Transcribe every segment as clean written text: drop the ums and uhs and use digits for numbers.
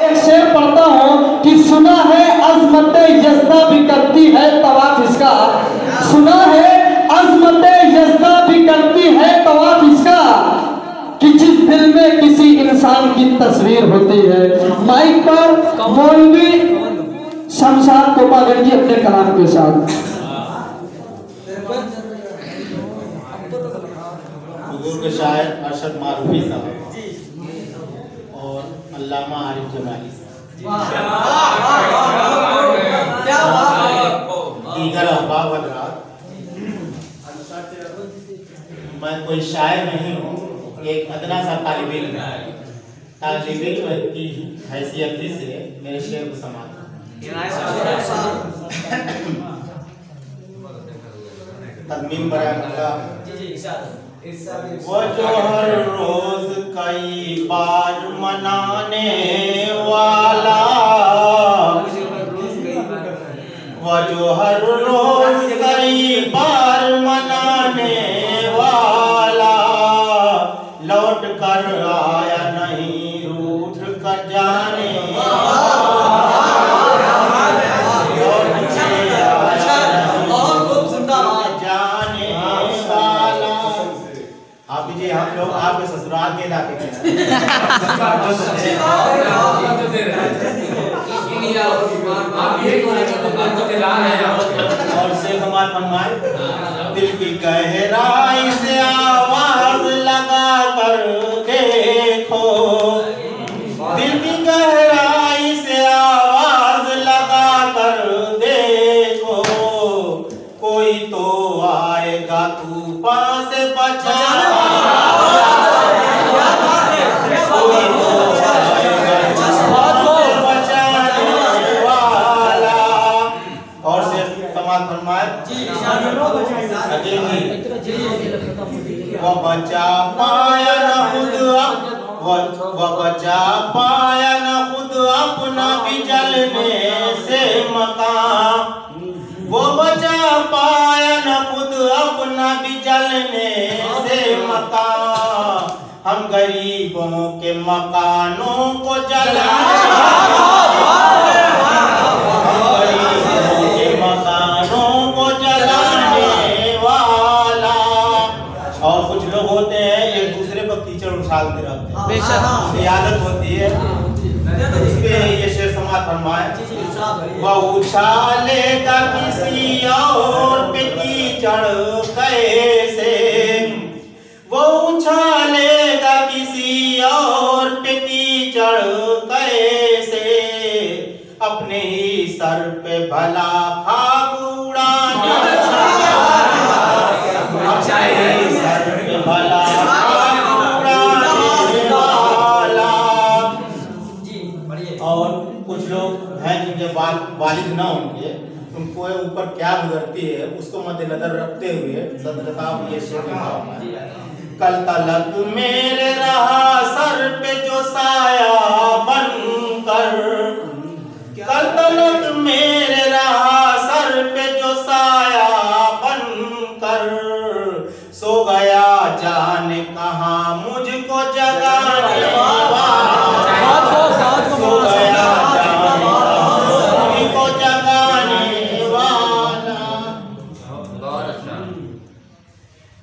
एक शेर पढ़ता हूँ कि सुना है अजमत यज़दा भी करती है तवाफ इसका, सुना है अजमत यज़दा भी करती है तवाफ इसका, कि जिस दिल में किसी इंसान की तस्वीर होती है। माइक पर मौलवी शमशाद कोपागंजी अपने कलाम के साथ। बुजुर्ग शायर अरशद मारूफी साहब और अल्लामा आरिफ जमाली दीगर अहबाब हज़रात, मैं कोई शायर नहीं हूँ, एक अदना सा तालिब इल्म की हैसियत से मेरे शेर को समाप्त तदमीन वो जो हर रोज कई बार मनाने वाला, वो जो हर रोज कई बार मनाने वाला, लौट कर आया नहीं रूठ कर जाने हम लोग आपके ससुराल के इलाके के और शेख हमारे फरमाए, दिल की गहराई से आवाज लगा कर देखो, दिल की गहराई से आवाज लगा कर देखो, कोई तो आएगा तूफान से बचाने, वो बचा पाया न खुद, वो बचा पाया न खुद अपना भी जलने से मकान, वो बचा पाया न खुद अपना भी जलने से मकान, हम गरीबों के मकानों को जलाने, उछालते रहते हैं, ये आदत होती है। इसपे ये शेर समाज फरमाए, वह उछालेगा किसी और पे कीचड़ कैसे, वो उछालेगा किसी और पे कीचड़ कैसे, अपने ही सर पे भला खाक उड़ाने, अपने ही सर पे भला वालिद ना होंगे, उनको ऊपर क्या गुजरती है उसको मद्देनजर रखते हुए सदर ये शेर कल तलक मेरे रहा सर पे जो साया बनकर, कल तलक मेरे रहा सर पे जो साया बनकर, सो गया जाने कहाँ मुझको जगाने वाला, सो गया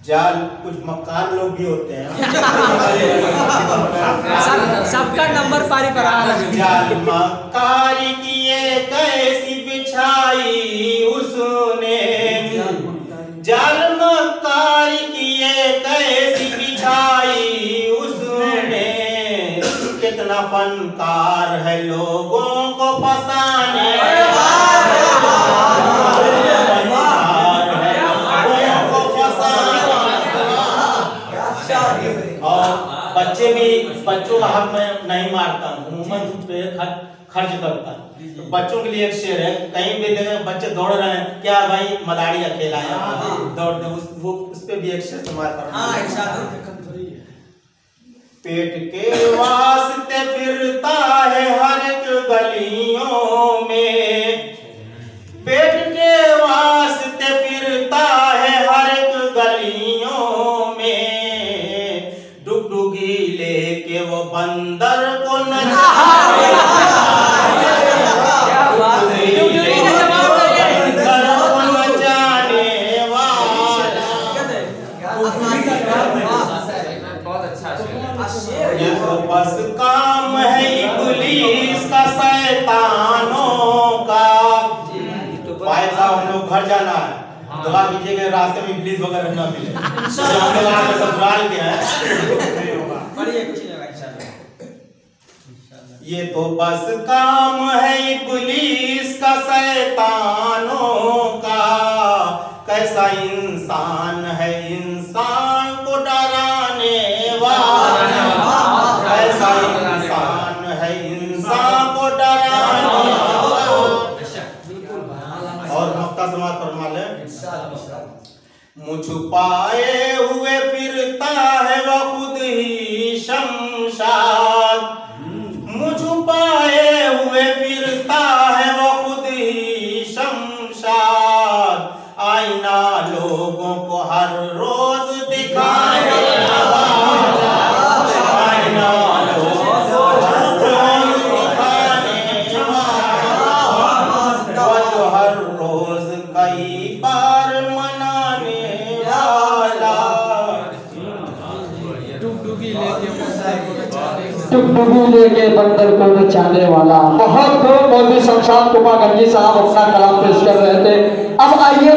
जाल। कुछ मक्कार लोग भी होते हैं, सबका नंबर पारी पर जाल मक्कारी की ये कैसी बिछाई उसने, जाल मक्कारी की ये कैसी बिछाई उसने, कितना फनकार है लोगों को फंसाने, बच्चे भी, बच्चों का हक मैं नहीं मारता हूँ, खर्च करता हूँ। तो बच्चों के लिए एक शेर है, कहीं भी देखें बच्चे दौड़ रहे हैं, क्या भाई मदारी अकेला है दौड़ दे, उस पे भी एक शेर तुम्हारा, पेट के वास्ते फिरता है हर एक गलियों में, पेट के वास्ते फिरता है हर एक गलियों में, डुगडुगी लेके वो बंदर को नचाए मर जाना है, दुआ कीजिएगा रास्ते में इब्लीस वगैरह ना मिले। हम लोग आपके ससुराल के हैं। ये तो बस काम है इब्लीस का, शैतानों का। कैसा इंसान है इंसान को डराने वाला, कैसा इंसान है इंसान को डराने वाला। और मक्का समाज फरमा ले, मुँह छुपाए हुए फिरता है वह खुद ही शमशाद, मुँह छुपाए हुए फिरता है वह खुद ही शमशाद। आईना लोगों को हर रोज दिखाने वाला, आईना लोगों को हर रोज दिखाने वाला, जो हर रोज कई बार मनाने वाला। टुकटुकी लेके बंदर को नचाने वाला। बहुत मौलवी शमशाद कुमार गंजी साहब अपना कलाम पेश कर रहे थे। अब आइए